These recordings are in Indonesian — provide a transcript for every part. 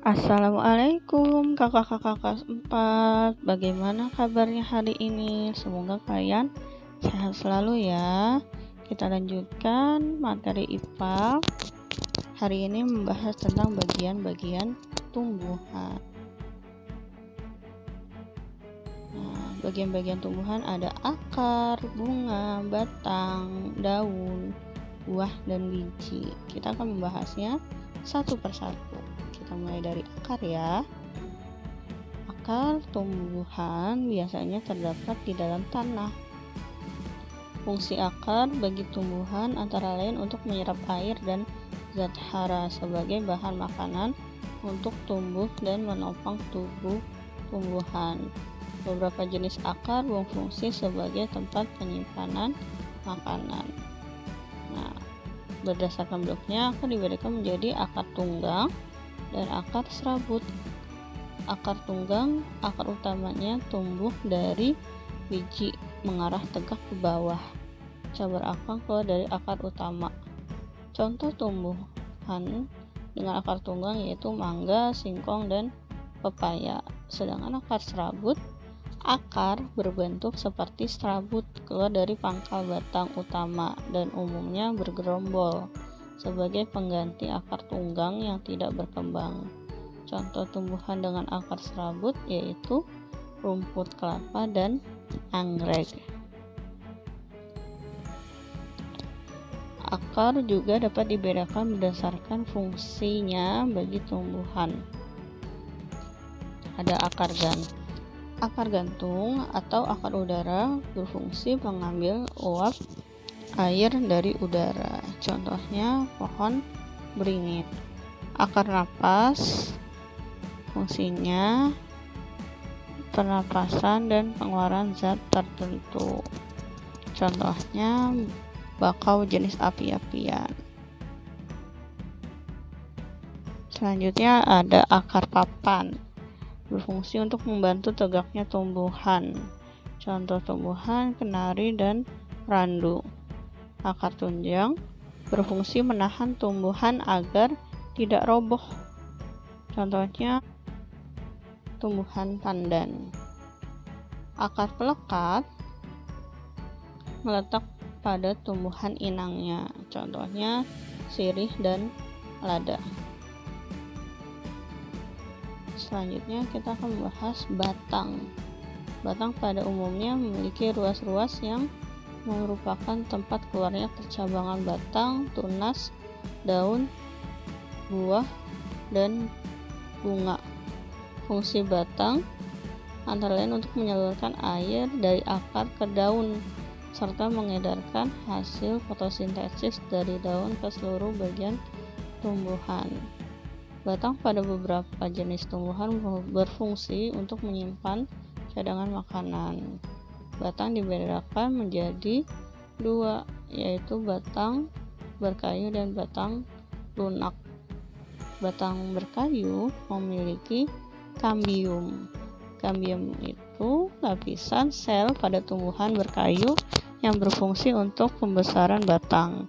Assalamualaikum kakak-kakak 4. Bagaimana kabarnya hari ini? Semoga kalian sehat selalu ya. Kita lanjutkan materi IPA. Hari ini membahas tentang bagian-bagian tumbuhan. Bagian-bagian tumbuhan ada akar, bunga, batang, daun, buah, dan biji. Kita akan membahasnya satu persatu. Kita mulai dari akar ya. Akar tumbuhan biasanya terdapat di dalam tanah. Fungsi akar bagi tumbuhan antara lain untuk menyerap air dan zat hara sebagai bahan makanan untuk tumbuh dan menopang tubuh tumbuhan. Beberapa jenis akar berfungsi sebagai tempat penyimpanan makanan. Berdasarkan bloknya akan diberikan menjadi akar tunggang dan akar serabut. Akar tunggang, akar utamanya tumbuh dari biji mengarah tegak ke bawah. Cabar akar keluar dari akar utama. Contoh tumbuhan dengan akar tunggang yaitu mangga, singkong, dan pepaya. Sedangkan akar serabut, akar berbentuk seperti serabut keluar dari pangkal batang utama dan umumnya bergerombol sebagai pengganti akar tunggang yang tidak berkembang. Contoh tumbuhan dengan akar serabut yaitu rumput kelapa dan anggrek. Akar juga dapat dibedakan berdasarkan fungsinya bagi tumbuhan. Ada akar gantung. Akar gantung atau akar udara berfungsi mengambil uap air dari udara. Contohnya pohon beringin. Akar napas fungsinya pernapasan dan pengeluaran zat tertentu. Contohnya bakau jenis api-apian. Selanjutnya ada akar papan. Berfungsi untuk membantu tegaknya tumbuhan. Contoh tumbuhan kenari dan randu. Akar tunjang berfungsi menahan tumbuhan agar tidak roboh. Contohnya tumbuhan pandan. Akar pelekat meletak pada tumbuhan inangnya. Contohnya sirih dan lada. Selanjutnya kita akan membahas batang. Batang pada umumnya memiliki ruas-ruas yang merupakan tempat keluarnya percabangan batang, tunas, daun, buah, dan bunga. Fungsi batang antara lain untuk menyalurkan air dari akar ke daun serta mengedarkan hasil fotosintesis dari daun ke seluruh bagian tumbuhan. Batang pada beberapa jenis tumbuhan berfungsi untuk menyimpan cadangan makanan. Batang dibedakan menjadi dua, yaitu batang berkayu dan batang lunak. Batang berkayu memiliki kambium. Kambium itu lapisan sel pada tumbuhan berkayu yang berfungsi untuk pembesaran batang.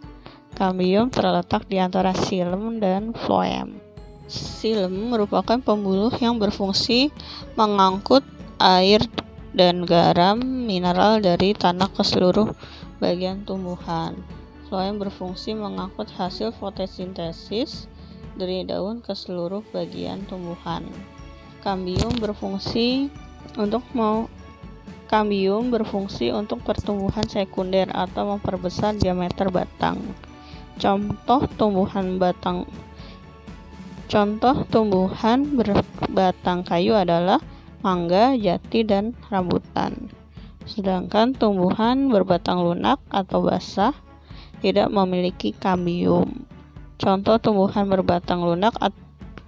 Kambium terletak di antara xilem dan floem. Xilem merupakan pembuluh yang berfungsi mengangkut air dan garam mineral dari tanah ke seluruh bagian tumbuhan. Floem berfungsi mengangkut hasil fotosintesis dari daun ke seluruh bagian tumbuhan. Kambium berfungsi untuk pertumbuhan sekunder atau memperbesar diameter batang. Contoh tumbuhan berbatang kayu adalah mangga, jati, dan rambutan. Sedangkan tumbuhan berbatang lunak atau basah tidak memiliki kambium. Contoh tumbuhan berbatang lunak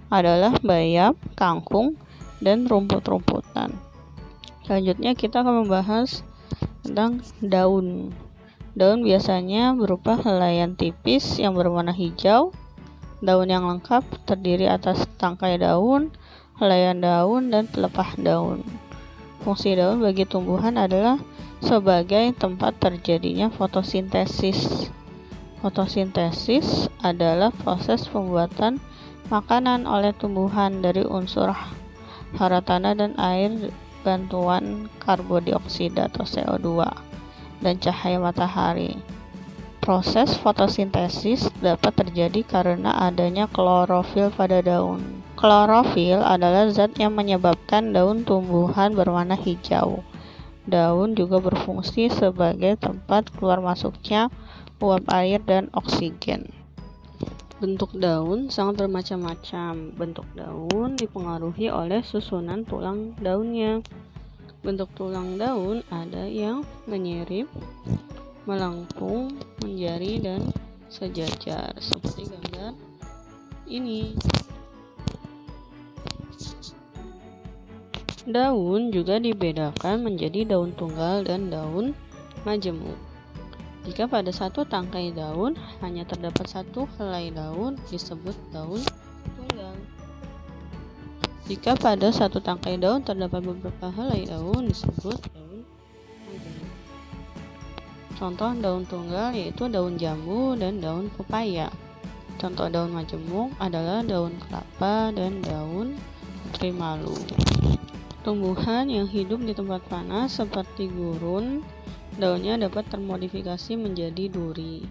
adalah bayam, kangkung, dan rumput-rumputan. Selanjutnya kita akan membahas tentang daun. Daun biasanya berupa helaian tipis yang berwarna hijau. Daun yang lengkap terdiri atas tangkai daun, helaian daun, dan pelepah daun. Fungsi daun bagi tumbuhan adalah sebagai tempat terjadinya fotosintesis. Fotosintesis adalah proses pembuatan makanan oleh tumbuhan dari unsur hara tanah dan air, bantuan karbon dioksida atau CO2, dan cahaya matahari. Proses fotosintesis dapat terjadi karena adanya klorofil pada daun. Klorofil adalah zat yang menyebabkan daun tumbuhan berwarna hijau. Daun juga berfungsi sebagai tempat keluar masuknya uap air dan oksigen. Bentuk daun sangat bermacam-macam. Bentuk daun dipengaruhi oleh susunan tulang daunnya. Bentuk tulang daun ada yang menyirip, melengkung, menjari, dan sejajar seperti gambar ini. Daun juga dibedakan menjadi daun tunggal dan daun majemuk. Jika pada satu tangkai daun hanya terdapat satu helai daun, disebut daun tunggal. Jika pada satu tangkai daun terdapat beberapa helai daun, disebut daun majemuk. Contoh daun tunggal yaitu daun jambu dan daun pepaya. Contoh daun majemuk adalah daun kelapa dan daun putri malu. Tumbuhan yang hidup di tempat panas seperti gurun, daunnya dapat termodifikasi menjadi duri.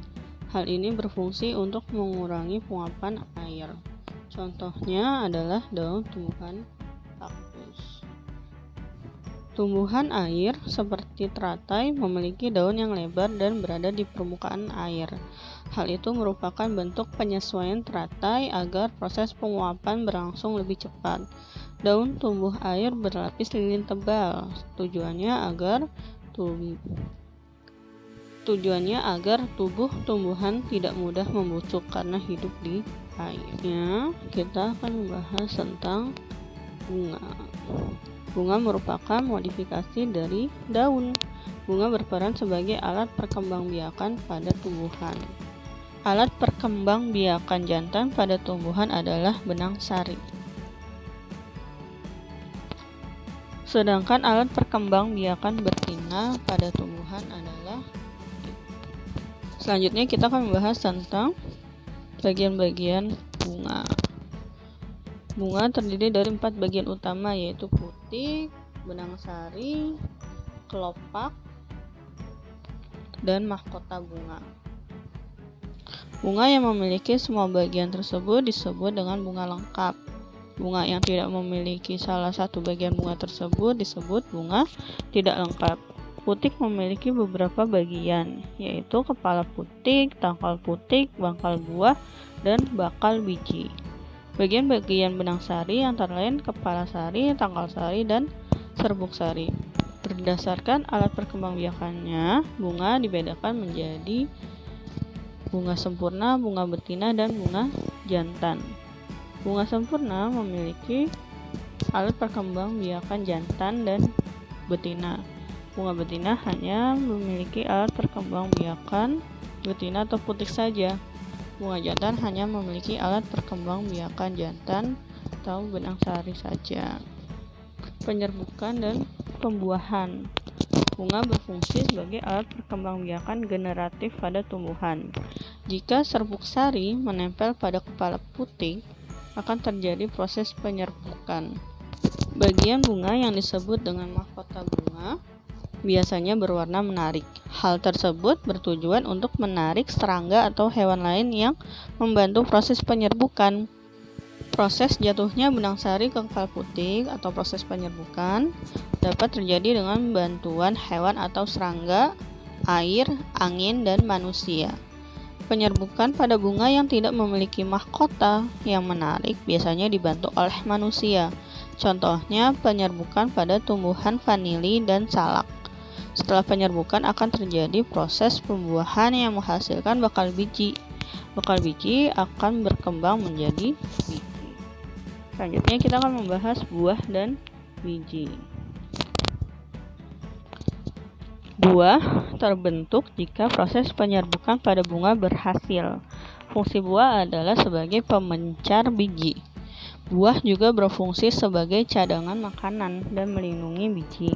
Hal ini berfungsi untuk mengurangi penguapan air. Contohnya adalah daun tumbuhan kaktus. Tumbuhan air seperti teratai memiliki daun yang lebar dan berada di permukaan air. Hal itu merupakan bentuk penyesuaian teratai agar proses penguapan berlangsung lebih cepat. Daun tumbuh air berlapis lilin tebal. Tujuannya agar tubuh tumbuhan tidak mudah membusuk karena hidup di airnya. Kita akan membahas tentang bunga. Bunga merupakan modifikasi dari daun. Bunga berperan sebagai alat perkembangbiakan pada tumbuhan. Alat perkembangbiakan jantan pada tumbuhan adalah benang sari. Sedangkan alat perkembangbiakan betina pada tumbuhan adalah. Selanjutnya kita akan membahas tentang bagian-bagian bunga. Bunga terdiri dari 4 bagian utama, yaitu putik, benang sari, kelopak, dan mahkota bunga. Bunga yang memiliki semua bagian tersebut disebut dengan bunga lengkap. Bunga yang tidak memiliki salah satu bagian bunga tersebut disebut bunga tidak lengkap. Putik memiliki beberapa bagian, yaitu kepala putik, tangkal putik, bangkal buah, dan bakal biji. Bagian-bagian benang sari antara lain kepala sari, tangkal sari, dan serbuk sari. Berdasarkan alat perkembangbiakannya, bunga dibedakan menjadi bunga sempurna, bunga betina, dan bunga jantan. Bunga sempurna memiliki alat perkembangbiakan jantan dan betina. Bunga betina hanya memiliki alat perkembangbiakan betina atau putik saja. Bunga jantan hanya memiliki alat perkembangbiakan jantan atau benang sari saja. Penyerbukan dan pembuahan. Bunga berfungsi sebagai alat perkembangbiakan generatif pada tumbuhan. Jika serbuk sari menempel pada kepala putik, akan terjadi proses penyerbukan. Bagian bunga yang disebut dengan mahkota bunga biasanya berwarna menarik. Hal tersebut bertujuan untuk menarik serangga atau hewan lain yang membantu proses penyerbukan. Proses jatuhnya benang sari ke kepala putik atau proses penyerbukan dapat terjadi dengan bantuan hewan atau serangga, air, angin, dan manusia. Penyerbukan pada bunga yang tidak memiliki mahkota yang menarik biasanya dibantu oleh manusia. Contohnya penyerbukan pada tumbuhan vanili dan salak. Setelah penyerbukan akan terjadi proses pembuahan yang menghasilkan bakal biji. Bakal biji akan berkembang menjadi biji. Selanjutnya kita akan membahas buah dan biji. Buah terbentuk jika proses penyerbukan pada bunga berhasil. Fungsi buah adalah sebagai pemencar biji. Buah juga berfungsi sebagai cadangan makanan dan melindungi biji.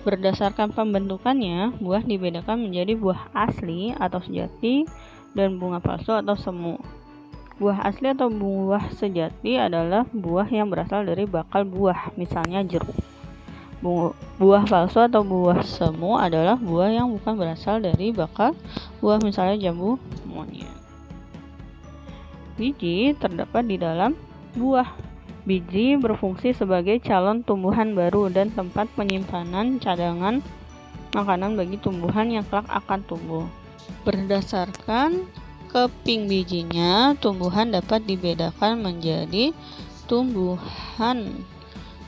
Berdasarkan pembentukannya, buah dibedakan menjadi buah asli atau sejati dan bunga palsu atau semu. Buah asli atau buah sejati adalah buah yang berasal dari bakal buah, misalnya jeruk. Buah palsu atau buah semu adalah buah yang bukan berasal dari bakal buah, misalnya jambu monyet. Biji terdapat di dalam buah. Biji berfungsi sebagai calon tumbuhan baru dan tempat penyimpanan cadangan makanan bagi tumbuhan yang kelak akan tumbuh. Berdasarkan keping bijinya, tumbuhan dapat dibedakan menjadi tumbuhan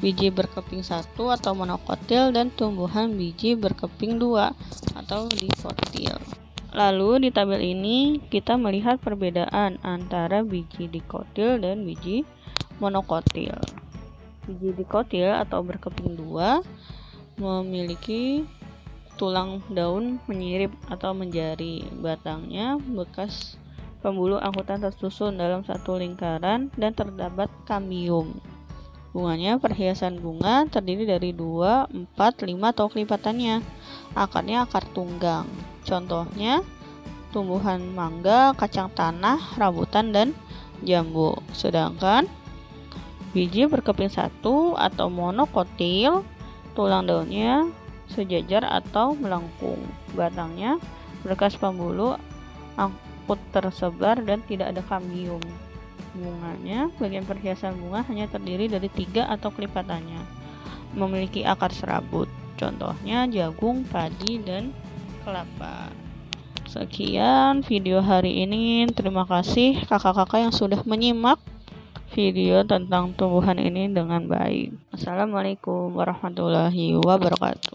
biji berkeping 1 atau monokotil dan tumbuhan biji berkeping 2 atau dikotil. Lalu di tabel ini kita melihat perbedaan antara biji dikotil dan biji monokotil. Biji dikotil atau berkeping 2 memiliki tulang daun menyirip atau menjari, batangnya bekas pembuluh angkutan tersusun dalam satu lingkaran dan terdapat kambium. Bunganya perhiasan bunga terdiri dari 2, 4, 5 atau kelipatannya. Akarnya akar tunggang. Contohnya tumbuhan mangga, kacang tanah, rambutan, dan jambu. Sedangkan biji berkeping 1 atau monokotil, tulang daunnya sejajar atau melengkung. Batangnya berkas pembuluh angkut tersebar dan tidak ada kambium. Bunganya, bagian perhiasan bunga hanya terdiri dari 3 atau kelipatannya. Memiliki akar serabut. Contohnya jagung, padi, dan kelapa. Sekian video hari ini. Terima kasih kakak-kakak yang sudah menyimak video tentang tumbuhan ini dengan baik. Assalamualaikum warahmatullahi wabarakatuh.